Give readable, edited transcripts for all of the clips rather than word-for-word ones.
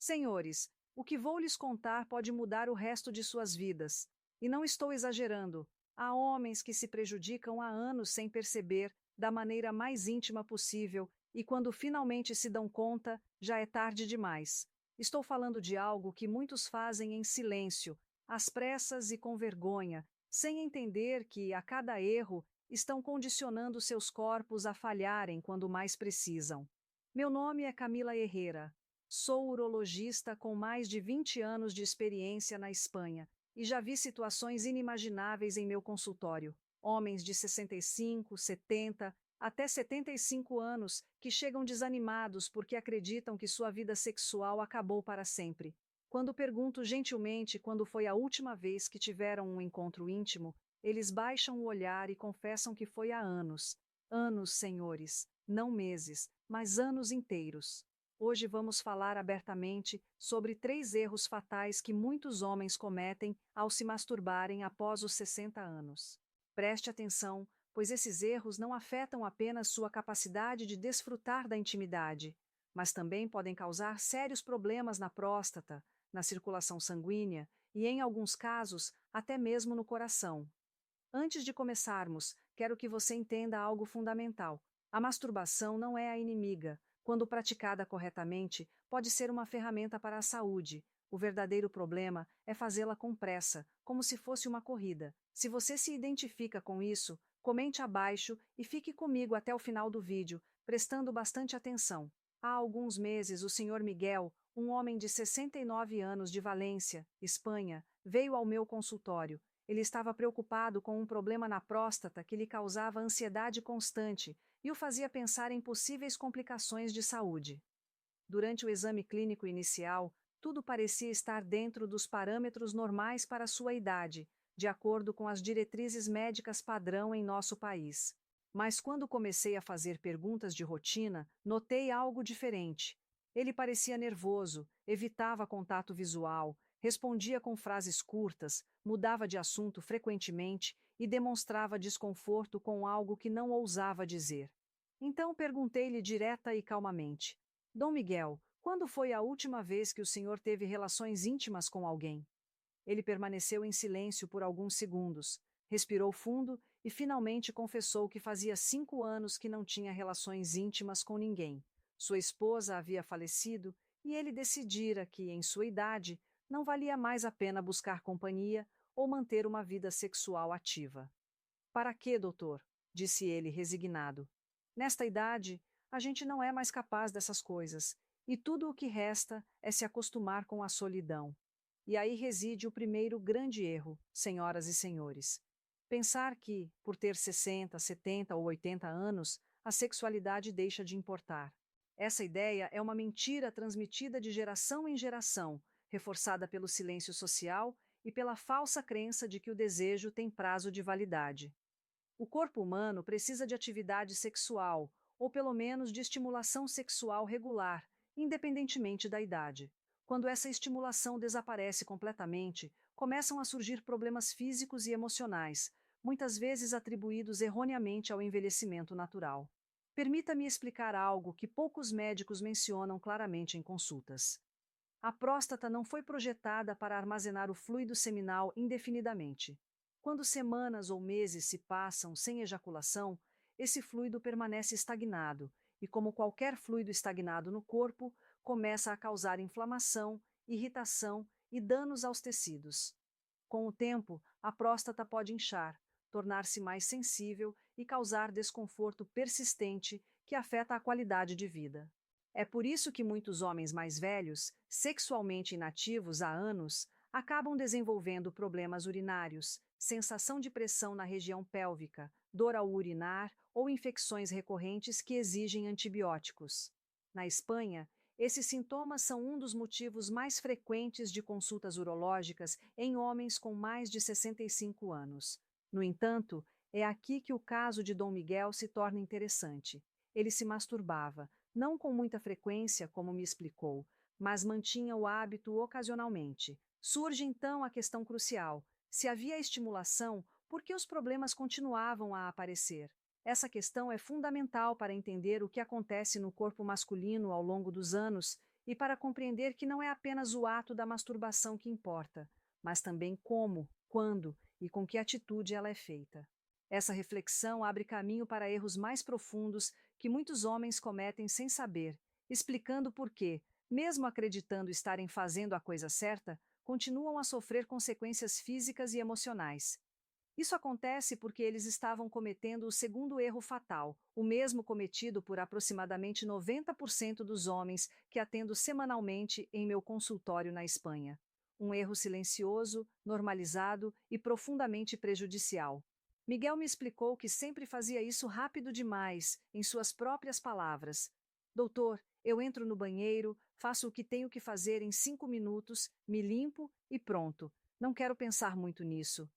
Senhores, o que vou lhes contar pode mudar o resto de suas vidas. E não estou exagerando. Há homens que se prejudicam há anos sem perceber, da maneira mais íntima possível, e quando finalmente se dão conta, já é tarde demais. Estou falando de algo que muitos fazem em silêncio, às pressas e com vergonha, sem entender que, a cada erro, estão condicionando seus corpos a falharem quando mais precisam. Meu nome é Camila Herrera. Sou urologista com mais de 20 anos de experiência na Espanha e já vi situações inimagináveis em meu consultório. Homens de 65, 70, até 75 anos que chegam desanimados porque acreditam que sua vida sexual acabou para sempre. Quando pergunto gentilmente quando foi a última vez que tiveram um encontro íntimo, eles baixam o olhar e confessam que foi há anos. Anos, senhores, não meses, mas anos inteiros. Hoje vamos falar abertamente sobre 3 erros fatais que muitos homens cometem ao se masturbarem após os 60 anos. Preste atenção, pois esses erros não afetam apenas sua capacidade de desfrutar da intimidade, mas também podem causar sérios problemas na próstata, na circulação sanguínea e, em alguns casos, até mesmo no coração. Antes de começarmos, quero que você entenda algo fundamental. A masturbação não é a inimiga. Quando praticada corretamente, pode ser uma ferramenta para a saúde. O verdadeiro problema é fazê-la com pressa, como se fosse uma corrida. Se você se identifica com isso, comente abaixo e fique comigo até o final do vídeo, prestando bastante atenção. Há alguns meses, o Sr. Miguel, um homem de 69 anos de Valência, Espanha, veio ao meu consultório. Ele estava preocupado com um problema na próstata que lhe causava ansiedade constante e o fazia pensar em possíveis complicações de saúde. Durante o exame clínico inicial, tudo parecia estar dentro dos parâmetros normais para sua idade, de acordo com as diretrizes médicas padrão em nosso país. Mas quando comecei a fazer perguntas de rotina, notei algo diferente. Ele parecia nervoso, evitava contato visual, respondia com frases curtas, mudava de assunto frequentemente e demonstrava desconforto com algo que não ousava dizer. Então perguntei-lhe direta e calmamente: Dom Miguel, quando foi a última vez que o senhor teve relações íntimas com alguém? Ele permaneceu em silêncio por alguns segundos, respirou fundo e finalmente confessou que fazia 5 anos que não tinha relações íntimas com ninguém. Sua esposa havia falecido e ele decidira que, em sua idade, não valia mais a pena buscar companhia ou manter uma vida sexual ativa. Para quê, doutor? Disse ele, resignado. Nesta idade, a gente não é mais capaz dessas coisas, e tudo o que resta é se acostumar com a solidão. E aí reside o primeiro grande erro, senhoras e senhores. Pensar que, por ter 60, 70 ou 80 anos, a sexualidade deixa de importar. Essa ideia é uma mentira transmitida de geração em geração, reforçada pelo silêncio social e pela falsa crença de que o desejo tem prazo de validade. O corpo humano precisa de atividade sexual, ou pelo menos de estimulação sexual regular, independentemente da idade. Quando essa estimulação desaparece completamente, começam a surgir problemas físicos e emocionais, muitas vezes atribuídos erroneamente ao envelhecimento natural. Permita-me explicar algo que poucos médicos mencionam claramente em consultas. A próstata não foi projetada para armazenar o fluido seminal indefinidamente. Quando semanas ou meses se passam sem ejaculação, esse fluido permanece estagnado e, como qualquer fluido estagnado no corpo, começa a causar inflamação, irritação e danos aos tecidos. Com o tempo, a próstata pode inchar, tornar-se mais sensível e causar desconforto persistente que afeta a qualidade de vida. É por isso que muitos homens mais velhos, sexualmente inativos há anos, acabam desenvolvendo problemas urinários, sensação de pressão na região pélvica, dor ao urinar ou infecções recorrentes que exigem antibióticos. Na Espanha, esses sintomas são um dos motivos mais frequentes de consultas urológicas em homens com mais de 65 anos. No entanto, é aqui que o caso de Dom Miguel se torna interessante. Ele se masturbava, não com muita frequência, como me explicou, mas mantinha o hábito ocasionalmente. Surge então a questão crucial: se havia estimulação, por que os problemas continuavam a aparecer? Essa questão é fundamental para entender o que acontece no corpo masculino ao longo dos anos e para compreender que não é apenas o ato da masturbação que importa, mas também como, quando e com que atitude ela é feita. Essa reflexão abre caminho para erros mais profundos que muitos homens cometem sem saber, explicando por que, mesmo acreditando estarem fazendo a coisa certa, continuam a sofrer consequências físicas e emocionais. Isso acontece porque eles estavam cometendo o segundo erro fatal, o mesmo cometido por aproximadamente 90% dos homens que atendo semanalmente em meu consultório na Espanha. Um erro silencioso, normalizado e profundamente prejudicial. Miguel me explicou que sempre fazia isso rápido demais, em suas próprias palavras. Doutor, eu entro no banheiro, faço o que tenho que fazer em 5 minutos, me limpo e pronto. Não quero pensar muito nisso.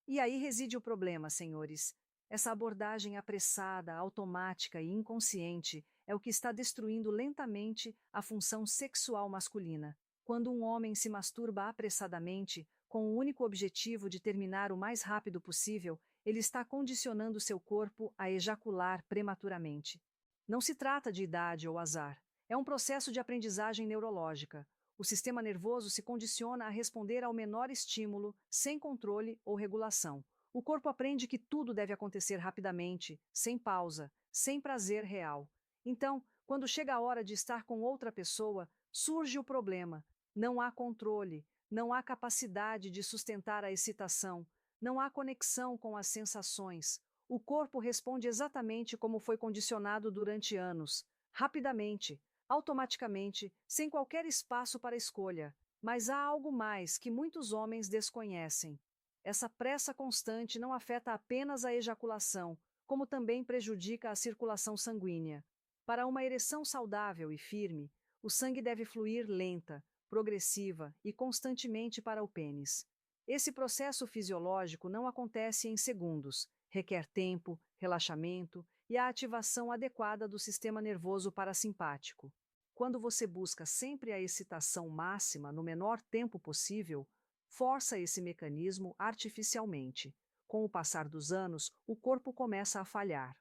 E aí reside o problema, senhores. Essa abordagem apressada, automática e inconsciente é o que está destruindo lentamente a função sexual masculina. Quando um homem se masturba apressadamente, com o único objetivo de terminar o mais rápido possível, ele está condicionando seu corpo a ejacular prematuramente. Não se trata de idade ou azar. É um processo de aprendizagem neurológica. O sistema nervoso se condiciona a responder ao menor estímulo, sem controle ou regulação. O corpo aprende que tudo deve acontecer rapidamente, sem pausa, sem prazer real. Então, quando chega a hora de estar com outra pessoa, surge o problema. Não há controle, não há capacidade de sustentar a excitação, não há conexão com as sensações. O corpo responde exatamente como foi condicionado durante anos, rapidamente, automaticamente, sem qualquer espaço para escolha. Mas há algo mais que muitos homens desconhecem. Essa pressa constante não afeta apenas a ejaculação, como também prejudica a circulação sanguínea. Para uma ereção saudável e firme, o sangue deve fluir lenta, progressiva e constantemente para o pênis. Esse processo fisiológico não acontece em segundos, requer tempo, relaxamento e a ativação adequada do sistema nervoso parasimpático. Quando você busca sempre a excitação máxima no menor tempo possível, força esse mecanismo artificialmente. Com o passar dos anos, o corpo começa a falhar.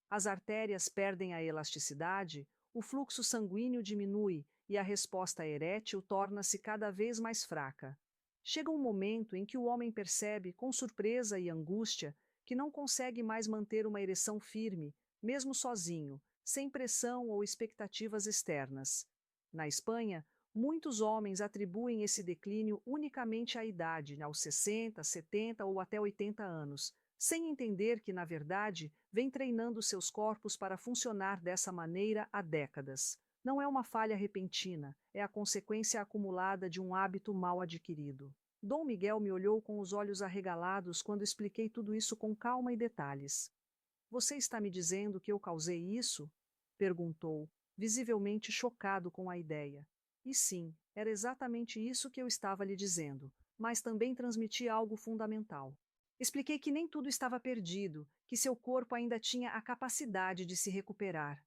As artérias perdem a elasticidade, o fluxo sanguíneo diminui e a resposta erétil torna-se cada vez mais fraca. Chega um momento em que o homem percebe, com surpresa e angústia, que não consegue mais manter uma ereção firme, mesmo sozinho, sem pressão ou expectativas externas. Na Espanha, muitos homens atribuem esse declínio unicamente à idade, aos 60, 70 ou até 80 anos, sem entender que, na verdade, vem treinando seus corpos para funcionar dessa maneira há décadas. Não é uma falha repentina, é a consequência acumulada de um hábito mal adquirido. Dom Miguel me olhou com os olhos arregalados quando expliquei tudo isso com calma e detalhes. Você está me dizendo que eu causei isso? Perguntou, visivelmente chocado com a ideia. E sim, era exatamente isso que eu estava lhe dizendo, mas também transmiti algo fundamental. Expliquei que nem tudo estava perdido, que seu corpo ainda tinha a capacidade de se recuperar.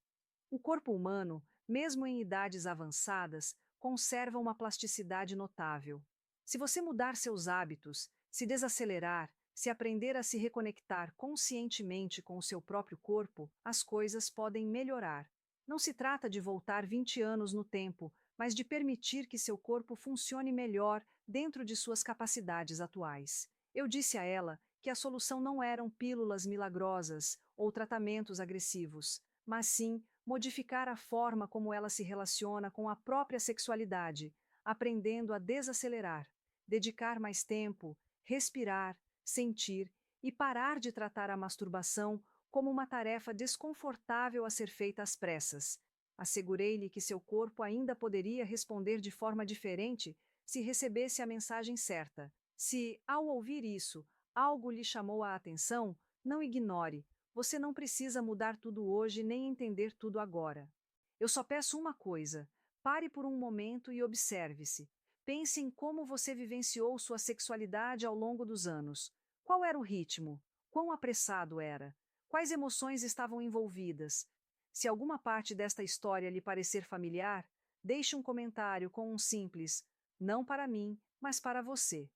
O corpo humano, mesmo em idades avançadas, conserva uma plasticidade notável. Se você mudar seus hábitos, se desacelerar, se aprender a se reconectar conscientemente com o seu próprio corpo, as coisas podem melhorar. Não se trata de voltar 20 anos no tempo, mas de permitir que seu corpo funcione melhor dentro de suas capacidades atuais. Eu disse a ela que a solução não eram pílulas milagrosas ou tratamentos agressivos, mas sim modificar a forma como ela se relaciona com a própria sexualidade, aprendendo a desacelerar, dedicar mais tempo, respirar, sentir e parar de tratar a masturbação como uma tarefa desconfortável a ser feita às pressas. Assegurei-lhe que seu corpo ainda poderia responder de forma diferente se recebesse a mensagem certa. Se, ao ouvir isso, algo lhe chamou a atenção, não ignore. Você não precisa mudar tudo hoje nem entender tudo agora. Eu só peço uma coisa: pare por um momento e observe-se. Pense em como você vivenciou sua sexualidade ao longo dos anos. Qual era o ritmo? Quão apressado era? Quais emoções estavam envolvidas? Se alguma parte desta história lhe parecer familiar, deixe um comentário com um simples "não para mim, mas para você".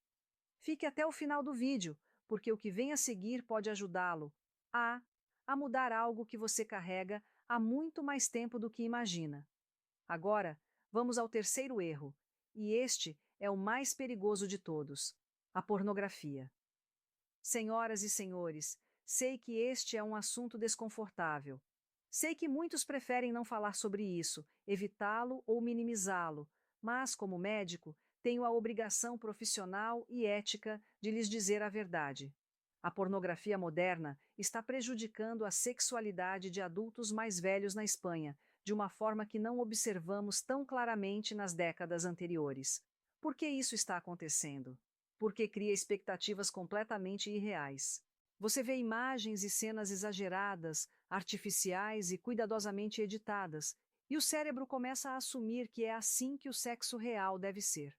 Fique até o final do vídeo, porque o que vem a seguir pode ajudá-lo a a mudar algo que você carrega há muito mais tempo do que imagina. Agora, Vamos ao terceiro erro, e este é o mais perigoso de todos: a pornografia. Senhoras e senhores, sei que este é um assunto desconfortável. Sei que muitos preferem não falar sobre isso, evitá-lo ou minimizá-lo, mas, como médico, tenho a obrigação profissional e ética de lhes dizer a verdade. A pornografia moderna está prejudicando a sexualidade de adultos mais velhos na Espanha, de uma forma que não observamos tão claramente nas décadas anteriores. Por que isso está acontecendo? Porque cria expectativas completamente irreais. Você vê imagens e cenas exageradas, artificiais e cuidadosamente editadas, e o cérebro começa a assumir que é assim que o sexo real deve ser.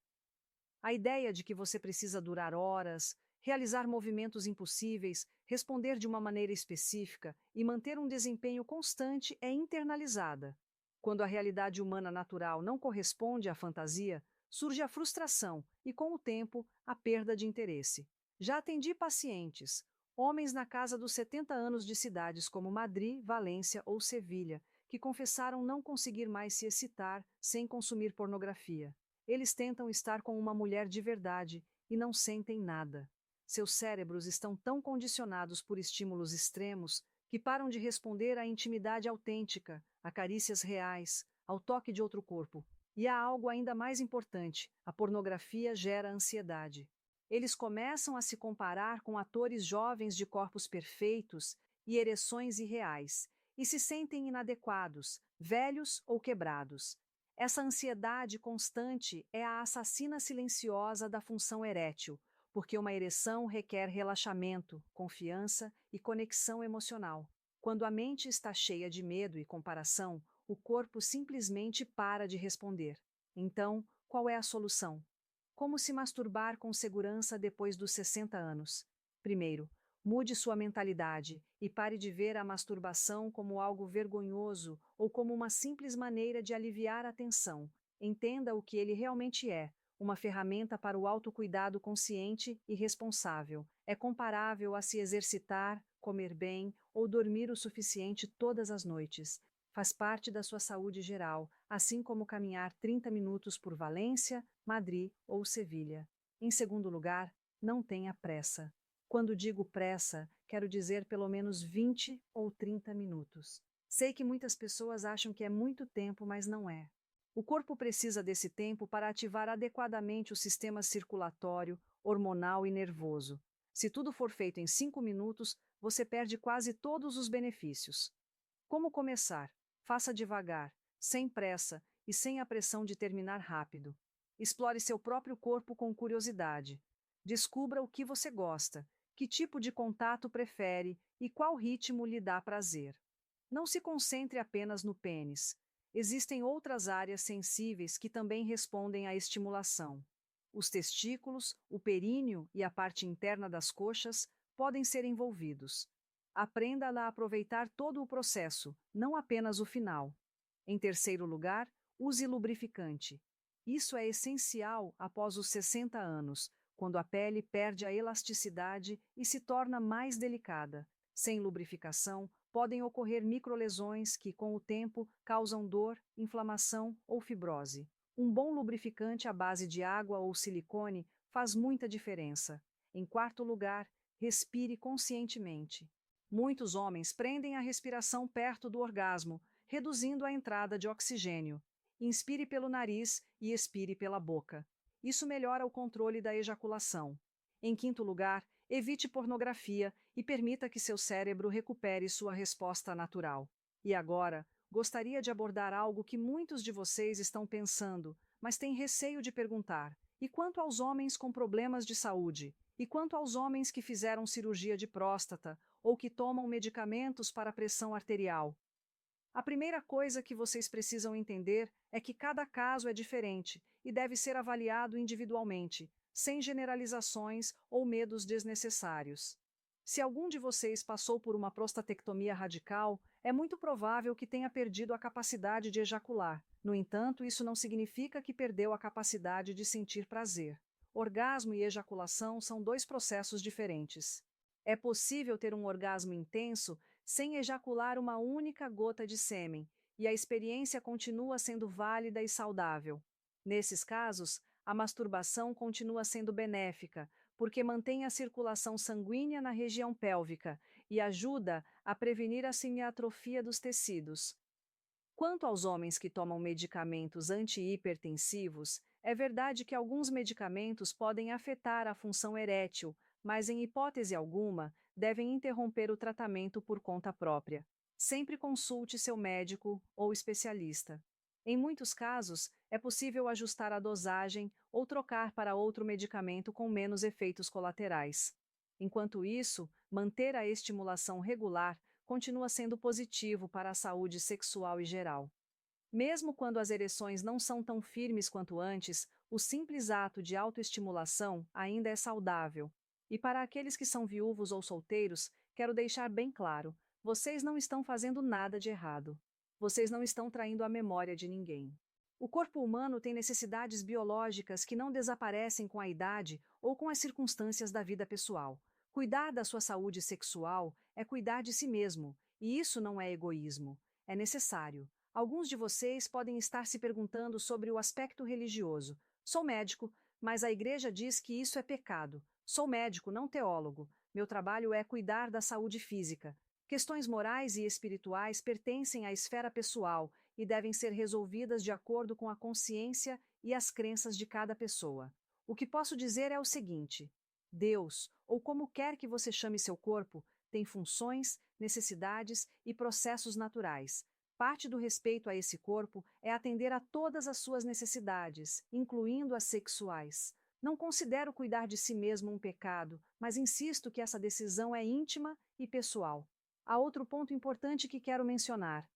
A ideia de que você precisa durar horas, realizar movimentos impossíveis, responder de uma maneira específica e manter um desempenho constante é internalizada. Quando a realidade humana natural não corresponde à fantasia, surge a frustração e, com o tempo, a perda de interesse. Já atendi pacientes, homens na casa dos 70 anos de cidades como Madrid, Valência ou Sevilha, que confessaram não conseguir mais se excitar sem consumir pornografia. Eles tentam estar com uma mulher de verdade e não sentem nada. Seus cérebros estão tão condicionados por estímulos extremos que param de responder à intimidade autêntica, a carícias reais, ao toque de outro corpo. E há algo ainda mais importante: a pornografia gera ansiedade. Eles começam a se comparar com atores jovens de corpos perfeitos e ereções irreais, e se sentem inadequados, velhos ou quebrados. Essa ansiedade constante é a assassina silenciosa da função erétil, porque uma ereção requer relaxamento, confiança e conexão emocional. Quando a mente está cheia de medo e comparação, o corpo simplesmente para de responder. Então, qual é a solução? Como se masturbar com segurança depois dos 60 anos? Primeiro, mude sua mentalidade e pare de ver a masturbação como algo vergonhoso ou como uma simples maneira de aliviar a tensão. Entenda o que ele realmente é: uma ferramenta para o autocuidado consciente e responsável. É comparável a se exercitar, comer bem ou dormir o suficiente todas as noites. Faz parte da sua saúde geral, assim como caminhar 30 minutos por Valência, Madrid ou Sevilha. Em segundo lugar, não tenha pressa. Quando digo pressa, quero dizer pelo menos 20 ou 30 minutos. Sei que muitas pessoas acham que é muito tempo, mas não é. O corpo precisa desse tempo para ativar adequadamente o sistema circulatório, hormonal e nervoso. Se tudo for feito em 5 minutos, você perde quase todos os benefícios. Como começar? Faça devagar, sem pressa e sem a pressão de terminar rápido. Explore seu próprio corpo com curiosidade. Descubra o que você gosta, que tipo de contato prefere e qual ritmo lhe dá prazer. Não se concentre apenas no pênis. Existem outras áreas sensíveis que também respondem à estimulação. Os testículos, o períneo e a parte interna das coxas podem ser envolvidos. Aprenda a aproveitar todo o processo, não apenas o final. Em terceiro lugar, use lubrificante. Isso é essencial após os 60 anos, quando a pele perde a elasticidade e se torna mais delicada. Sem lubrificação, podem ocorrer microlesões que, com o tempo, causam dor, inflamação ou fibrose. Um bom lubrificante à base de água ou silicone faz muita diferença. Em quarto lugar, respire conscientemente. Muitos homens prendem a respiração perto do orgasmo, reduzindo a entrada de oxigênio. Inspire pelo nariz e expire pela boca. Isso melhora o controle da ejaculação. Em quinto lugar, evite pornografia e permita que seu cérebro recupere sua resposta natural. E agora, gostaria de abordar algo que muitos de vocês estão pensando, mas têm receio de perguntar. E quanto aos homens com problemas de saúde? E quanto aos homens que fizeram cirurgia de próstata ou que tomam medicamentos para a pressão arterial? A primeira coisa que vocês precisam entender é que cada caso é diferente e deve ser avaliado individualmente, sem generalizações ou medos desnecessários. Se algum de vocês passou por uma prostatectomia radical, é muito provável que tenha perdido a capacidade de ejacular. No entanto, isso não significa que perdeu a capacidade de sentir prazer. Orgasmo e ejaculação são dois processos diferentes. É possível ter um orgasmo intenso sem ejacular uma única gota de sêmen, e a experiência continua sendo válida e saudável. Nesses casos, a masturbação continua sendo benéfica, porque mantém a circulação sanguínea na região pélvica e ajuda a prevenir a semiatrofia dos tecidos. Quanto aos homens que tomam medicamentos antihipertensivos, é verdade que alguns medicamentos podem afetar a função erétil, mas em hipótese alguma, devem interromper o tratamento por conta própria. Sempre consulte seu médico ou especialista. Em muitos casos, é possível ajustar a dosagem ou trocar para outro medicamento com menos efeitos colaterais. Enquanto isso, manter a estimulação regular continua sendo positivo para a saúde sexual e geral. Mesmo quando as ereções não são tão firmes quanto antes, o simples ato de autoestimulação ainda é saudável. E para aqueles que são viúvos ou solteiros, quero deixar bem claro: vocês não estão fazendo nada de errado. Vocês não estão traindo a memória de ninguém. O corpo humano tem necessidades biológicas que não desaparecem com a idade ou com as circunstâncias da vida pessoal. Cuidar da sua saúde sexual é cuidar de si mesmo, e isso não é egoísmo. É necessário. Alguns de vocês podem estar se perguntando sobre o aspecto religioso. Sou médico, mas a igreja diz que isso é pecado. Sou médico, não teólogo. Meu trabalho é cuidar da saúde física. Questões morais e espirituais pertencem à esfera pessoal e devem ser resolvidas de acordo com a consciência e as crenças de cada pessoa. O que posso dizer é o seguinte: Deus, ou como quer que você chame seu corpo, tem funções, necessidades e processos naturais. Parte do respeito a esse corpo é atender a todas as suas necessidades, incluindo as sexuais. Não considero cuidar de si mesmo um pecado, mas insisto que essa decisão é íntima e pessoal. Há outro ponto importante que quero mencionar: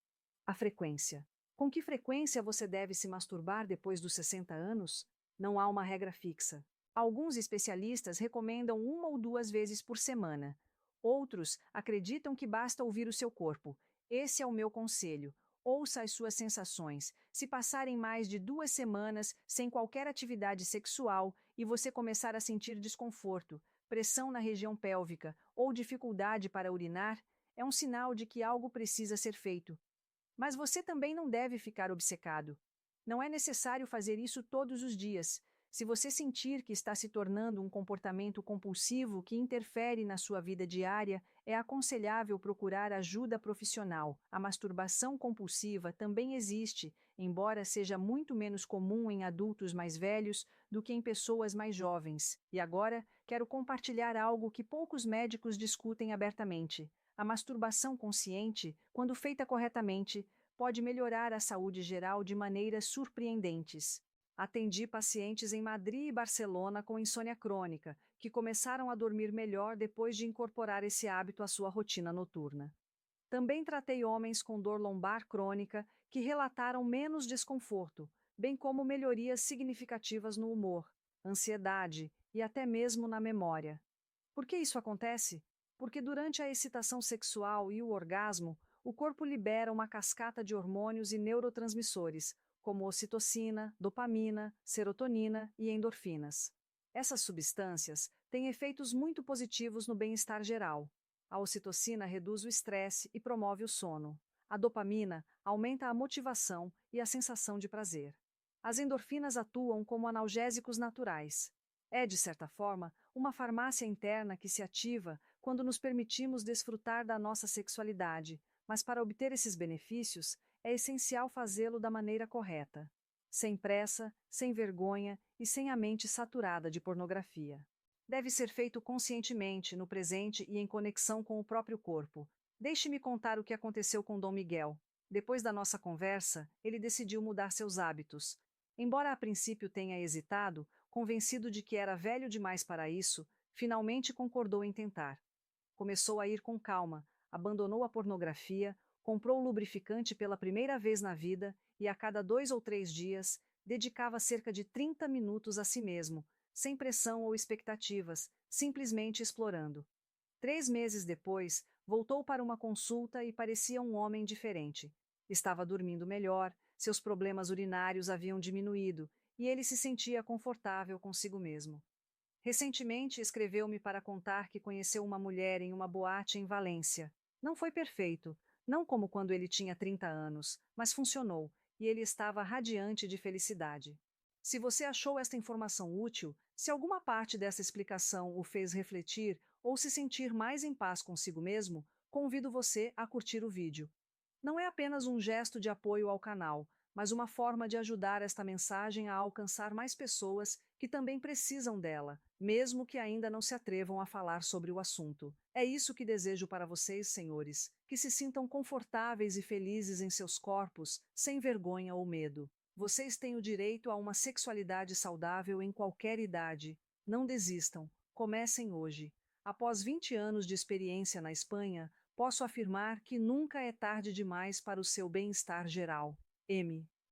a frequência. Com que frequência você deve se masturbar depois dos 60 anos? Não há uma regra fixa. Alguns especialistas recomendam 1 ou 2 vezes por semana. Outros acreditam que basta ouvir o seu corpo. Esse é o meu conselho. Ouça as suas sensações. Se passarem mais de 2 semanas sem qualquer atividade sexual e você começar a sentir desconforto, pressão na região pélvica ou dificuldade para urinar, é um sinal de que algo precisa ser feito. Mas você também não deve ficar obcecado. Não é necessário fazer isso todos os dias. Se você sentir que está se tornando um comportamento compulsivo que interfere na sua vida diária, é aconselhável procurar ajuda profissional. A masturbação compulsiva também existe, embora seja muito menos comum em adultos mais velhos do que em pessoas mais jovens. E agora, quero compartilhar algo que poucos médicos discutem abertamente. A masturbação consciente, quando feita corretamente, pode melhorar a saúde geral de maneiras surpreendentes. Atendi pacientes em Madrid e Barcelona com insônia crônica, que começaram a dormir melhor depois de incorporar esse hábito à sua rotina noturna. Também tratei homens com dor lombar crônica que relataram menos desconforto, bem como melhorias significativas no humor, ansiedade e até mesmo na memória. Por que isso acontece? Porque durante a excitação sexual e o orgasmo, o corpo libera uma cascata de hormônios e neurotransmissores, como ocitocina, dopamina, serotonina e endorfinas. Essas substâncias têm efeitos muito positivos no bem-estar geral. A ocitocina reduz o estresse e promove o sono. A dopamina aumenta a motivação e a sensação de prazer. As endorfinas atuam como analgésicos naturais. É, de certa forma, uma farmácia interna que se ativa quando nos permitimos desfrutar da nossa sexualidade, mas para obter esses benefícios, é essencial fazê-lo da maneira correta. Sem pressa, sem vergonha e sem a mente saturada de pornografia. Deve ser feito conscientemente, no presente e em conexão com o próprio corpo. Deixe-me contar o que aconteceu com Dom Miguel. Depois da nossa conversa, ele decidiu mudar seus hábitos. Embora a princípio tenha hesitado, convencido de que era velho demais para isso, finalmente concordou em tentar. Começou a ir com calma, abandonou a pornografia, comprou lubrificante pela primeira vez na vida e, a cada 2 ou 3 dias, dedicava cerca de 30 minutos a si mesmo, sem pressão ou expectativas, simplesmente explorando. 3 meses depois, voltou para uma consulta e parecia um homem diferente. Estava dormindo melhor, seus problemas urinários haviam diminuído e ele se sentia confortável consigo mesmo. Recentemente escreveu-me para contar que conheceu uma mulher em uma boate em Valência. Não foi perfeito, Não como quando ele tinha 30 anos, mas funcionou, e ele estava radiante de felicidade. Se você achou esta informação útil, se alguma parte dessa explicação o fez refletir ou se sentir mais em paz consigo mesmo, convido você a curtir o vídeo. Não é apenas um gesto de apoio ao canal, mas uma forma de ajudar esta mensagem a alcançar mais pessoas que também precisam dela, mesmo que ainda não se atrevam a falar sobre o assunto. É isso que desejo para vocês, senhores, que se sintam confortáveis e felizes em seus corpos, sem vergonha ou medo. Vocês têm o direito a uma sexualidade saudável em qualquer idade. Não desistam. Comecem hoje. Após 20 anos de experiência na Espanha, posso afirmar que nunca é tarde demais para o seu bem-estar geral. M.